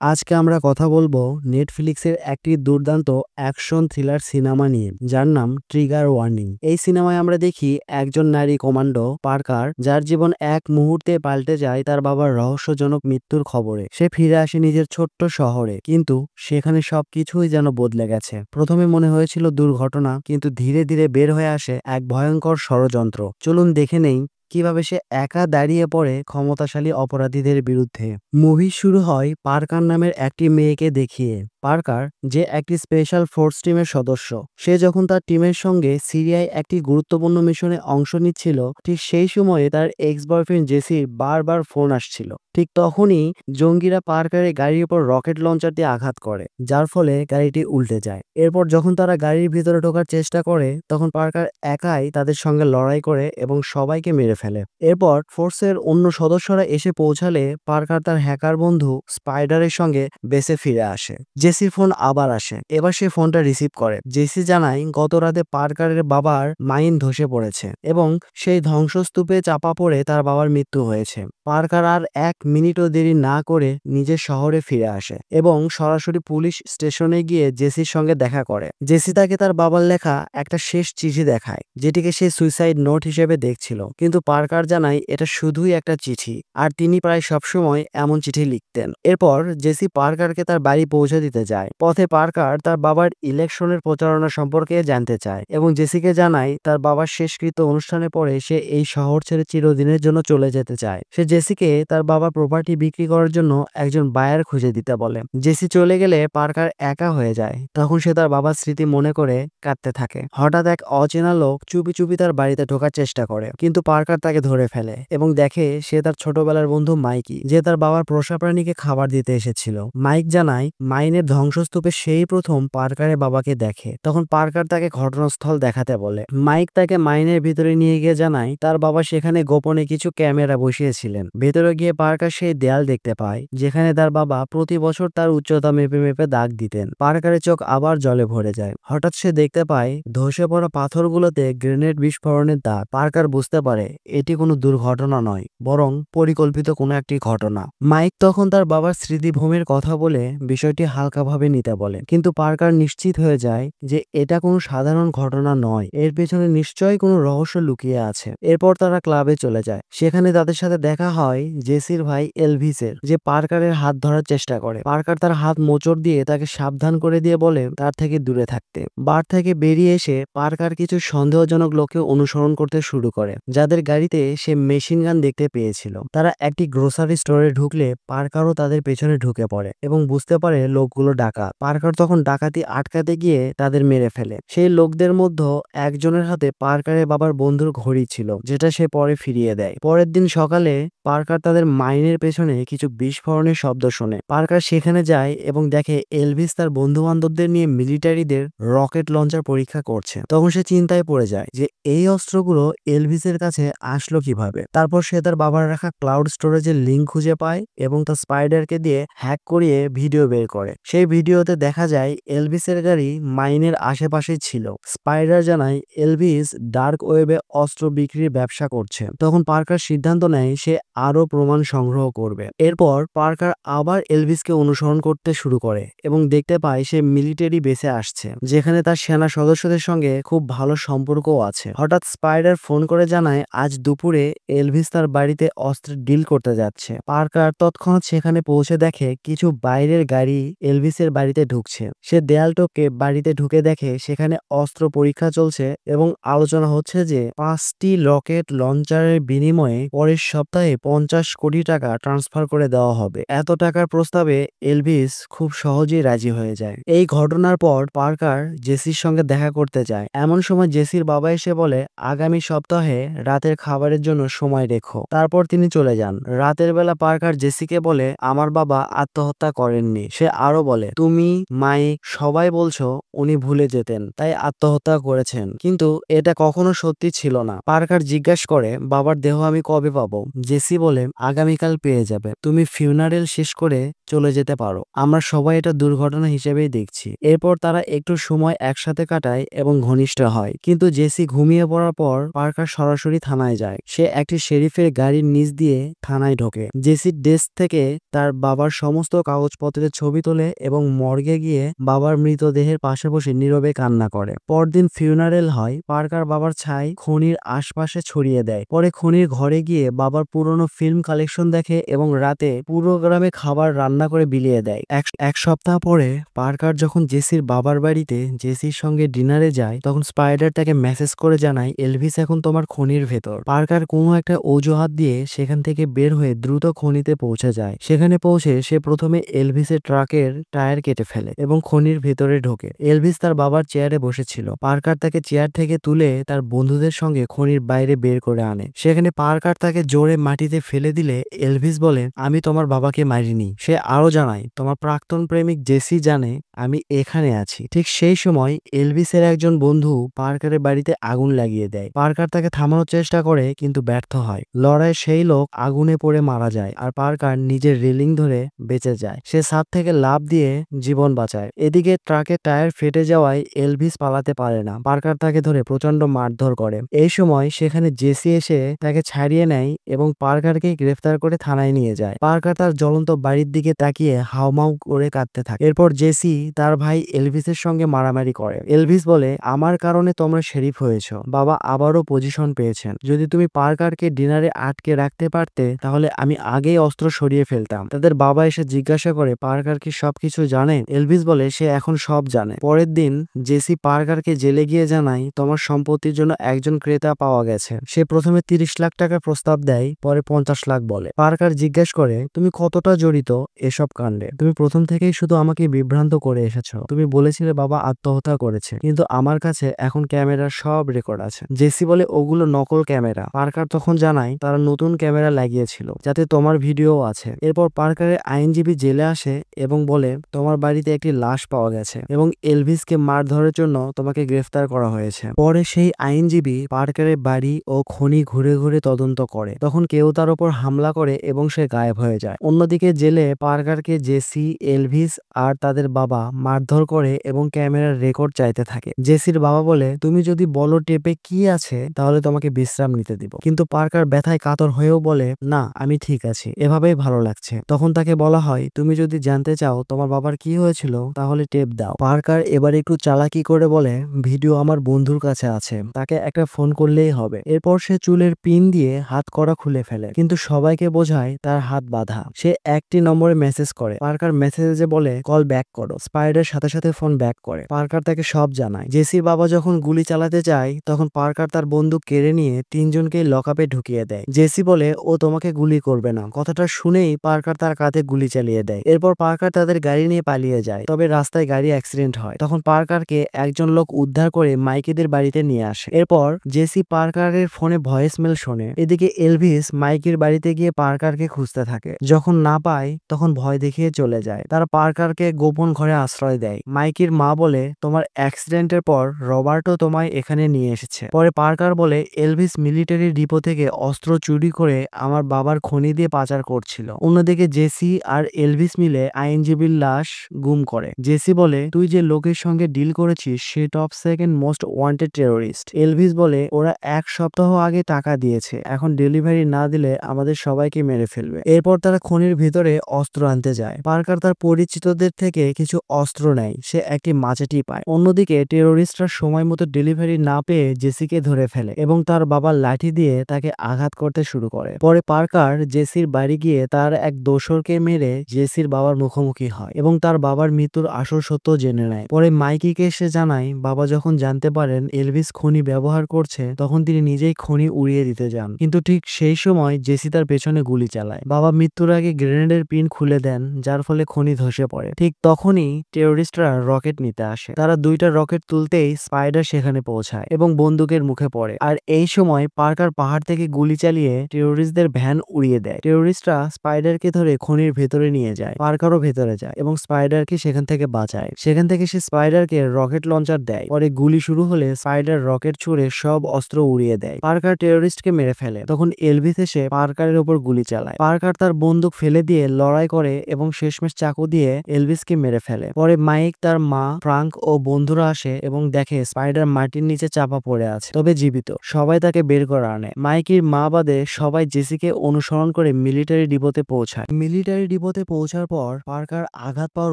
আজকে আমরা কথা বলবো নেটফ্লিক্সের একটি দুর্দান্ত অ্যাকশন থ্রিলার সিনেমা নিয়ে, যার নাম ট্রিগার ওয়ার্নিং। এই সিনেমায় আমরা দেখি একজন নারী কমান্ডো পার্কার, যার জীবন এক মুহূর্তে পাল্টে যায় তার বাবার রহস্যজনক মৃত্যুর খবরে। সে ফিরে আসে নিজের ছোট্ট শহরে, কিন্তু সেখানে সবকিছুই যেন বদলে গেছে। প্রথমে মনে হয়েছিল দুর্ঘটনা, কিন্তু ধীরে ধীরে বের হয়ে আসে এক ভয়ঙ্কর ষড়যন্ত্র। চলুন দেখে নেই কিভাবে সে একা দাঁড়িয়ে পড়ে ক্ষমতাশালী অপরাধীদের বিরুদ্ধে। মুভি শুরু হয় পার্কার নামের একটি মেয়েকে দেখিয়ে। পার্কার, যে একটি স্পেশাল ফোর্স টিমের সদস্য, সে যখন তার টিমের সঙ্গে সিরিয়ায় একটি গুরুত্বপূর্ণ মিশনে অংশ নিচ্ছিল, ঠিক সেই সময়ে তার এক্স বয়ফ্রেন্ড জেসির বারবার ফোন আসছিল। ঠিক তখনই জঙ্গিরা পার্কারের গাড়ির উপর রকেট লঞ্চার দিয়ে আঘাত করে, যার ফলে গাড়িটি উল্টে যায়। এরপর যখন তারা গাড়ির ভিতরে ঢোকার চেষ্টা করে, তখন পার্কার একাই তাদের সঙ্গে লড়াই করে এবং সবাইকে মেরে ফেলে। এরপর ফোর্সের অন্য সদস্যরা এসে পৌঁছালে পার্কার তার হ্যাকার বন্ধু স্পাইডারের সঙ্গে বেসে ফিরে আসে। জেসির ফোন আবার আসে। এবার সে ফোনটা রিসিভ করে। জেসি জানায় গত রাতে পার্কারের বাবার মাইন ধসে পড়েছে এবং সেই ধ্বংসস্তূপে চাপা পড়ে তার বাবার মৃত্যু হয়েছে। পার্কার আর এক মিনিটও দেরি না করে নিজের শহরে ফিরে আসে এবং সরাসরি পুলিশ স্টেশনে গিয়ে জেসির সঙ্গে দেখা করে। জেসি তাকে তার বাবার লেখা একটা শেষ চিঠি দেখায়, যেটিকে সে সুইসাইড নোট হিসেবে দেখছিল, কিন্তু পার্কার জানায় এটা শুধুই একটা চিঠি, আর তিনি প্রায় সবসময় এমন চিঠি লিখতেন। এরপর জেসি পার্কারকে তার বাড়ি পৌঁছে দিতে যায়। পথে পার্কার তার বাবার ইলেকশনের প্রচারণা সম্পর্কে জানতে চায় এবং জেসিকে জানায় তার বাবার শেষকৃত্য অনুষ্ঠানের পরে সে এই শহর ছেড়ে চিরদিনের জন্য চলে যেতে চায়। সে জেসিকে তার বাবার প্রপার্টি বিক্রি করার জন্য একজন বায়ার খুঁজে দিতে বলে। জেসি চলে গেলে পার্কার একা হয়ে যায়। তখন সে তার বাবার স্মৃতি মনে করে কাঁদতে থাকে। হঠাৎ এক অচেনা লোক চুপি চুপি তার বাড়িতে ঢোকার চেষ্টা করে, কিন্তু পার্কার তাকে ধরে ফেলে এবং দেখে সে তার ছোটবেলার বন্ধু মাইকি, যে তার বাবার পোষা প্রাণীকে খাবার দিতে এসেছিল। মাইক জানায় মাইনের ধ্বংসস্তূপে সেই প্রথম পার্কারের বাবাকে দেখে। তখন পার্কার তাকে ঘটনাস্থল দেখাতে বলে। মাইক তাকে মাইনের ভিতরে নিয়ে গিয়ে জানায় তার বাবা সেখানে গোপনে কিছু ক্যামেরা বসিয়েছিলেন। ভেতরে গিয়ে পার্কার সেই দেয়াল দেখতে পায় যেখানে তার বাবা প্রতি বছর তার উচ্চতা মেপে মেপে দাগ দিতেন। পার্কারের চোখ আবার জলে ভরে যায়। হঠাৎ সে দেখতে পায় ধসে পড়া পাথরগুলোতে গ্রেনেড বিস্ফোরণের দাগ। পার্কার বুঝতে পারে এটি কোনো দুর্ঘটনা নয়, বরং পরিকল্পিত কোনো একটি ঘটনা। মাইক তখন তার বাবার স্মৃতিভূমির কথা বলে বিষয়টি হালকাভাবে নিতে বলে, কিন্তু পার্কার নিশ্চিত হয়ে যায় যে এটা কোনো সাধারণ ঘটনা নয়, এর পেছনে নিশ্চয়ই কোনো রহস্য লুকিয়ে আছে। এরপর তারা ক্লাবে চলে যায়। সেখানে তাদের সাথে দেখা হয় জেসির ভাই এলভিসের, যে পার্কারের হাত ধরার চেষ্টা করে। পার্কার তার হাত মোচড় দিয়ে তাকে সাবধান করে দিয়ে বলে তার থেকে দূরে থাকতে। বার থেকে বেরিয়ে এসে পার্কার কিছু সন্দেহজনক লোককে অনুসরণ করতে শুরু করে, যাদের গাড়িতে সে মেশিন গান দেখতে পেয়েছিল। তারা একটি গ্রোসারি স্টোরে ঢুকলে পার্কারও তাদের পেছনে ঢুকে পড়ে এবং বুঝতে পারে লোকগুলো ডাকাত। পার্কার তখন ডাকাতি আটকাতে গিয়ে তাদের মেরে ফেলে। সেই লোকদের মধ্যে একজনের হাতে পার্কারের বাবার বন্ধুর ঘড়ি ছিল, যেটা সে পরে ফিরিয়ে দেয়। পরের দিন সকালে পার্কার তাদের মাইনের পেছনে কিছু বিস্ফোরণের শব্দ শোনে। পার্কার সেখানে যায় এবং দেখে এলভিস তার বন্ধু বান্ধবদের নিয়ে মিলিটারিদের রকেট লঞ্চার পরীক্ষা করছে। তখন সে চিন্তায় পড়ে যায় যে এই অস্ত্রগুলো এলভিসের কাছে আসলো কিভাবে। তারপর সে তার বাবার রাখা ক্লাউড স্টোরেজের লিঙ্ক খুঁজে পায় এবং তার স্পাইডারকে দিয়ে হ্যাক করিয়ে ভিডিও বের করে। সেই ভিডিওতে দেখা যায় এলভিসের গাড়ি মাইনের আশেপাশেই ছিল। স্পাইডার জানায় এলভিস ডার্ক ওয়েবে অস্ত্র বিক্রির ব্যবসা করছে। তখন পার্কার সিদ্ধান্ত নেয় সে আরো প্রমাণ সংগ্রহ করবে। এরপর পার্কার আবার এলভিসকে অনুসরণ করতে শুরু করে এবং দেখতে পায় সে মিলিটারি বেসে আসছে, যেখানে তার সেনা সদস্যদের সঙ্গে খুব ভালো সম্পর্কও আছে। হঠাৎ স্পাইডার ফোন করে জানায় আজ দুপুরে এলভিস তার বাড়িতে অস্ত্রের ডিল করতে যাচ্ছে। পার্কার তৎক্ষণাৎ সেখানে পৌঁছে দেখে কিছু বাইরের গাড়ি এলভিসের বাড়িতে ঢুকছে। সে দেয়াল টপকে বাড়িতে ঢুকে দেখে সেখানে অস্ত্র পরীক্ষা চলছে এবং আলোচনা হচ্ছে যে 5টি রকেট লঞ্চারের বিনিময়ে পরের সপ্তাহে 50 কোটি টাকা ট্রান্সফার করে দেওয়া হবে। এত টাকার প্রস্তাবে এলভিস খুব সহজেই রাজি হয়ে যায়। এই ঘটনার পর পার্কার জেসির সঙ্গে দেখা করতে যায়। এমন সময় জেসির বাবা এসে বলে আগামী সপ্তাহে রাতের খাবারের জন্য সময় রেখো। তারপর তিনি চলে যান। রাতের বেলা পার্কার জেসিকে বলে আমার বাবা আত্মহত্যা করেননি। সে আরো বলে তুমি, মাইক সবাই বলছো উনি ভুলে যেতেন, তাই আত্মহত্যা করেছেন। কিন্তু এটা কখনো সত্যি ছিল না। পার্কার জিজ্ঞাসা করে, বাবার দেহ আমি কবে পাবো? জেসি বলে, আগামীকাল পেয়ে যাবে। তুমি ফিউনারেল শেষ করে চলে যেতে পারো। আমরা সবাই এটা দুর্ঘটনা হিসেবেই দেখছি। এরপর তারা একটু সময় একসাথে কাটায় এবং ঘনিষ্ঠ হয়। কিন্তু জেসি ঘুমিয়ে পড়ার পর পার্কার সরাসরি থানায় যায়। সে একটি শেরিফের গাড়ির নিচ দিয়ে থানায় ঢোকে। জেসির ডেস্ক থেকে তার বাবার সমস্ত কাগজপত্রের ছবি তোলে এবং মর্গে গিয়ে বাবার মৃতদেহের পাশে বসে নীরবে কান্না করে। পরদিন ফিউনারেল হয়। পার্কার বাবার ছাই খনির আশপাশে ছড়িয়ে দেয়। পরে খনির ঘরে গিয়ে বাবার পুরনো ফিল্ম কালেকশন দেখে এবং রাতে পুরো গ্রামে খাবার রান্না করে বিলিয়ে দেয়। এক সপ্তাহ পরে পার্কার যখন জেসির বাবার বাড়িতে জেসির সঙ্গে ডিনারে যায়, তখন স্পাইডার তাকে মেসেজ করে জানায়, এলভিস এখন তোমার খনির ভেতর। পার্কার কোনো একটা অজুহাত দিয়ে সেখান থেকে বের হয়ে দ্রুত খনিতে পৌঁছে যায়। সেখানে পৌঁছে সে প্রথমে এলভিসের ট্রাকের টায়ার কেটে ফেলে এবং খনির ভেতরে ঢোকে। এলভিস তার বাবার চেয়ারে বসেছিল। পার্কার তাকে চেয়ার থেকে তুলে তার বন্ধুদের সঙ্গে খনির বাইরে বের করে আনে। সেখানে পার্কার তাকে জোরে মাটিতে ফেলে দিলে এলভিস বলে, আমি তোমার বাবাকে মারিনি। সে আরো জানায়, তোমার প্রাক্তন প্রেমিক জেসি জানে আমি এখানে আছি। ঠিক সেই সময় এলভিসের একজন বন্ধু পার্কারের বাড়িতে আগুন লাগিয়ে দেয়। পার্কার তাকে থামানোর চেষ্টা করে কিন্তু ব্যর্থ হয়। লড়াই সেই লোক আগুনে পড়ে মারা যায় আর পার্কার নিজের রেলিং ধরে বেঁচে যায়। সে ছাদ থেকে লাফ দিয়ে জীবন বাঁচায়। এদিকে ট্রাকের টায়ার ফেটে যাওয়ায় এলভিস পালাতে পারে না। পার্কার তাকে ধরে প্রচন্ড মারধর করে। এই সময় সেখানে জেসি এসে তাকে ছাড়িয়ে নেয় এবং পার্কারকে গ্রেফতার করে থানায় নিয়ে যায়। পার্কার তার জ্বলন্ত বাড়ির দিকে তাকিয়ে হাউমাউ করে কাঁদতে থাকে। এরপর জেসি তার ভাই এলভিসের সঙ্গে মারামারি করে। এলভিস বলে, আমার কারণে তোমরা শেরিফ হয়েছ। বাবা আবারও পজিশন পেয়েছেন। যদি তুমি পার্কারকে ডিনারে আটকে রাখতে পারতে তাহলে আমি আগেই অস্ত্র সরিয়ে ফেলতাম। তাদের বাবা এসে জিজ্ঞাসা করে, পার্কার কি সবকিছু জানে? এলভিস বলে, সে এখন সব জানে। পরের দিন জেসি পার্কারকে জেলে গিয়ে জানায়, তোমার সম্পত্তির জন্য একজন ক্রেতা পাওয়া গেছে। সে প্রথমে 30 লাখ টাকার প্রস্তাব দেয়, পরে 50 লাখ বলে। পার্কার জিজ্ঞেস করে, তুমি কতটা জড়িত এসব কাণ্ডে? তুমি প্রথম থেকেই শুধু আমাকে বিভ্রান্ত করে এসেছো। তুমি বলেছিলে বাবা আত্মহত্যা করেছে, কিন্তু আমার কাছে এখন ক্যামেরার সব রেকর্ড আছে। জেসি বলে, ওগুলো নকল ক্যামেরা। পার্কার তখন জানায় তারা নতুন ক্যামেরা লাগিয়েছিল যাতে তোমার ভিডিও আছে। এরপর পার্কারের আইনজীবী জেলে আসে এবং বলে, তোমার বাড়িতে একটি লাশ পাওয়া গেছে এবং এলভিসকে মারধরের জন্য তোমাকে গ্রেফতার করা হয়েছে। পরে সেই আইনজীবী পার্কারের বাড়ি ও খনি ঘুরে ঘুরে তদন্ত করে। তখন কেউ তার উপর হামলা করে এবং সে গায়েব হয়ে যায়। অন্যদিকে জেলে পার্কারকে জেসি, এলভিস আর তাদের বাবা মারধর করে এবং ক্যামেরার রেকর্ড চাইতে থাকে। জেসির বাবা বলে, তুমি যদি বলো টেপে কি আছে তাহলে তোমাকে বিশ্রাম নিতে দিব। কিন্তু পার্কার ব্যথায় কাতর হয়েও বলে, না আমি ঠিক আছি, এভাবেই ভালো লাগছে। তখন তাকে বলা হয়, তুমি যদি জানতে চাও তোমার বাবার কি হয়েছিল তাহলে টেপ দাও। পার্কার এবার একটু চালাকি করে বলে, ভিডিও আমার বন্ধুর কাছে আছে, তাকে একটা ফোন করলেই হবে। এরপর সে চুলের পিন দিয়ে হাত করা খুলে ফেলে, কিন্তু সবাইকে বোঝায় তার হাত বাঁধা। সে একটি নম্বরে মেসেজ করে। পার্কার মেসেজে বলে, কল ব্যাক করো। স্পাইডার সাথে সাথে ফোন ব্যাক করে। পার্কার তাকে সব জানায়। জেসির বাবা যখন গুলি চালাতে যায় তখন পার্কার তার বন্দুক কেড়ে নিয়ে তিনজনকে লকআপে ঢুকিয়ে দেয়। জেসি বলে, ও তোমাকে গুলি করবে না। কথাটা শুনেই পার্কার তার কাঁধে গুলি চালিয়ে দেয়। এরপর পার্কার তাদের গাড়ি নিয়ে পালিয়ে যায়। তবে রাস্তায় গাড়ি অ্যাক্সিডেন্ট হয়। তখন পার্কারকে একজন লোক উদ্ধার করে মাইকিদের বাড়িতে নিয়ে আসে। এরপর জেসি পার্কারের ফোনে ভয়েস মেল শোনে। এদিকে এলভিস মাইকির বাড়িতে গিয়ে পার্কারকে খুঁজতে থাকে। যখন না পায় তখন ভয় দেখিয়ে চলে যায়। তারা পার্কারকে গোপন ঘরে আশ্রয় দেয়। মাইকির মা বলে, তোমার অ্যাক্সিডেন্টের পর রবার্টও তোমায় এখানে নিয়ে এসেছে। পরে পার্কার বলে, এলভিস মিলিটারি ডিপো থেকে অস্ত্র চুরি করে আমার বাবার খনি দিয়ে পাচার করছিল। অন্যদিকে জেসি আর এলভিস মিলে আইনজীবীর লাশ গুম করে। জেসি বলে, তুই যে লোকের সঙ্গে ডিল করেছিস সে top second most wanted terrorist. Elvis বলে, ওরা 1 সপ্তাহ আগে টাকা দিয়েছে, এখন ডেলিভারি না দিলে আমাদের সবাইকে মেরে ফেলবে। এরপর তারা খনির ভিতরে অস্ত্র আনতে যায়। পার্কার তার পরিচিতদের থেকে কিছু অস্ত্র নেয়। সে একটি মাচাটি পায়। অন্যদিকে টেরোরিস্টরা সময় মতো ডেলিভারি না পেয়ে জেসিকে ধরে ফেলে এবং তার বাবার লাঠি দিয়ে তাকে আঘাত করতে শুরু করে। পরে পার্কার জেসির বাড়ি গিয়ে তার এক দোসরকে মেরে জেসির বাবার মুখোমুখি হয় এবং তার বাবার মৃত্যুর আসল সত্য জেনে নেয়। পরে মাইকিকে সে জানায়, বাবা যখন জানতে পারেন এলভিস খনি ব্যবহার করছে তখন তিনি নিজেই খনি উড়িয়ে দিতে যান। কিন্তু ঠিক সেই সময় জেসি তার পেছনে গুলি চালায়। বাবা মৃত্যুর আগে গ্রেনেডের পিন খুলে দেন, যার ফলে খনি ধসে পড়ে। ঠিক তখনই টেরোরিস্টরা রকেট নিতে আসে। তারা 2টা রকেট তুলতেই স্পাইডার সেখানে পৌঁছায় এবং বন্দুকের মুখে পড়ে। আর এই সময় পার্কার পাহাড় থেকে গুলি চালিয়ে টেরোরিস্টদের ভ্যান উড়িয়ে দেয়। টেরোরিস্টরা স্পাইডারকে ধরে খনির ভেতরে নিয়ে যায়। পার্কারও ভেতরে যায় এবং স্পাইডারকে সেখান থেকে বাঁচায়। সেখান থেকে সে স্পাইডারকে রকেট লঞ্চার দেয়। পরে গুলি শুরু হলে স্পাইডার রকেট ছুড়ে সব অস্ত্র উড়িয়ে দেয়। পার্কার টেরোরিস্টকে মেরে ফেলে। তখন এলভিস এসে পার্কারের উপর গুলি চালায়। পার্কার তার বন্দুক ফেলে দিয়ে লড়াই করে এবং শেষমেশ চাকু দিয়ে এলভিসকে মেরে ফেলে। পরে মাইক, তার মা, ফ্রাঙ্ক ও বন্ধুরা আসে এবং দেখে স্পাইডার মাটির নিচে চাপা পড়ে আছে, তবে জীবিত। সবাই তাকে বের করে আনে। মাইকের মা বাদে সবাই জেসিকে অনুসরণ করে মিলিটারি ডিপোতে পৌঁছায়। মিলিটারি ডিপোতে পৌঁছার পর পার্কার আঘাত পাওয়ার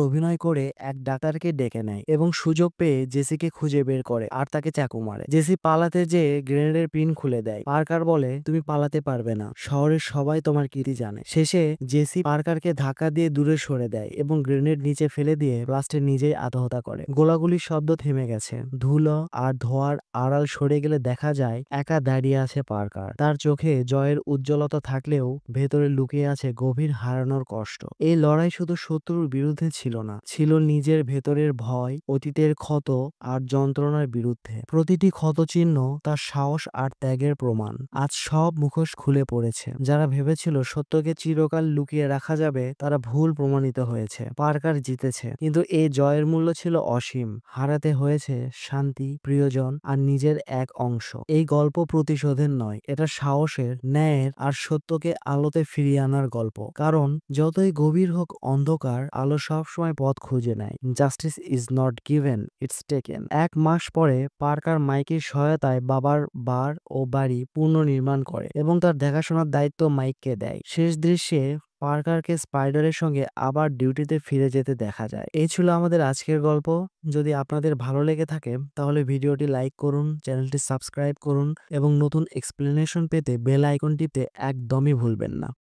অভিনয় করে এক ডাক্তারকে ডেকে নেয় এবং সুযোগ পেয়ে জেসিকে খুঁজে বের করে আর তাকে চাকু মারে। জেসি পালাতে যেয়ে গ্রেনেডের পিন খুলে দেয়। পার্কার বলে, তুমি পালাতে পারবে না, শহরের সবাই তোমার কীর্তি জানে। শেষে জেসি পার্কারকে ধাক্কা দিয়ে দূরে সরে দেয় এবং গ্রেনেড নিচে ফেলে দিয়ে লাস্টে নিজেই আত্মহত্যা করে। গোলাগুলির শব্দ থেমে গেছে। ধুলো আর ধোঁয়ার আড়াল সরে গেলে দেখা যায় একা দাঁড়িয়ে আছে পার্কার। তার চোখে জয়ের উজ্জ্বলতা থাকলেও ভেতরে লুকিয়ে আছে গভীর হারানোর কষ্ট। এই লড়াই শুধু শত্রুর বিরুদ্ধে ছিল না, ছিল নিজের ভেতরের ভয়, অতীতের ক্ষত আর যন্ত্রণার বিরুদ্ধে। প্রতিটি ক্ষতচিহ্ন তার সাহস আর ত্যাগের প্রমাণ। আজ সব মুখোশ খুলে পড়েছে। যারা ভেবেছিল সত্যকে চিরকাল লুকিয়ে রাখা যাবে, তারা ভুল প্রমাণিত হয়েছে। পার্কার জিতেছে, কিন্তু এই জয়ের মূল্য ছিল অসীম। হারাতে হয়েছে শান্তি, প্রিয়জন আর নিজের এক অংশ। এই গল্প প্রতিশোধের নয়, এটা সাহসের, ন্যায়ের আর সত্যকে আলোতে ফিরিয়ে আনার গল্প। কারণ যতই গভীর হোক অন্ধকার, আলো সবসময় পথ খুঁজে নেয়। Justice is not given, it's taken. 1 মাস পরে পার্কার মাইকের সহায়তায় বাবার বার ও বাড়ি পুনর্নির্মাণ করে এবং তার দেখাশোনার দায়িত্ব মাইককে দেয়। শেষ দৃশ্যে পার্কারকে স্পাইডারের সঙ্গে আবার ডিউটিতে ফিরে যেতে দেখা যায়। এই ছিল আমাদের আজকের গল্প। যদি আপনাদের ভালো লেগে থাকে তাহলে ভিডিওটি লাইক করুন, চ্যানেলটি সাবস্ক্রাইব করুন এবং নতুন এক্সপ্লেনেশন পেতে বেল আইকন টিপতে একদমই ভুলবেন না।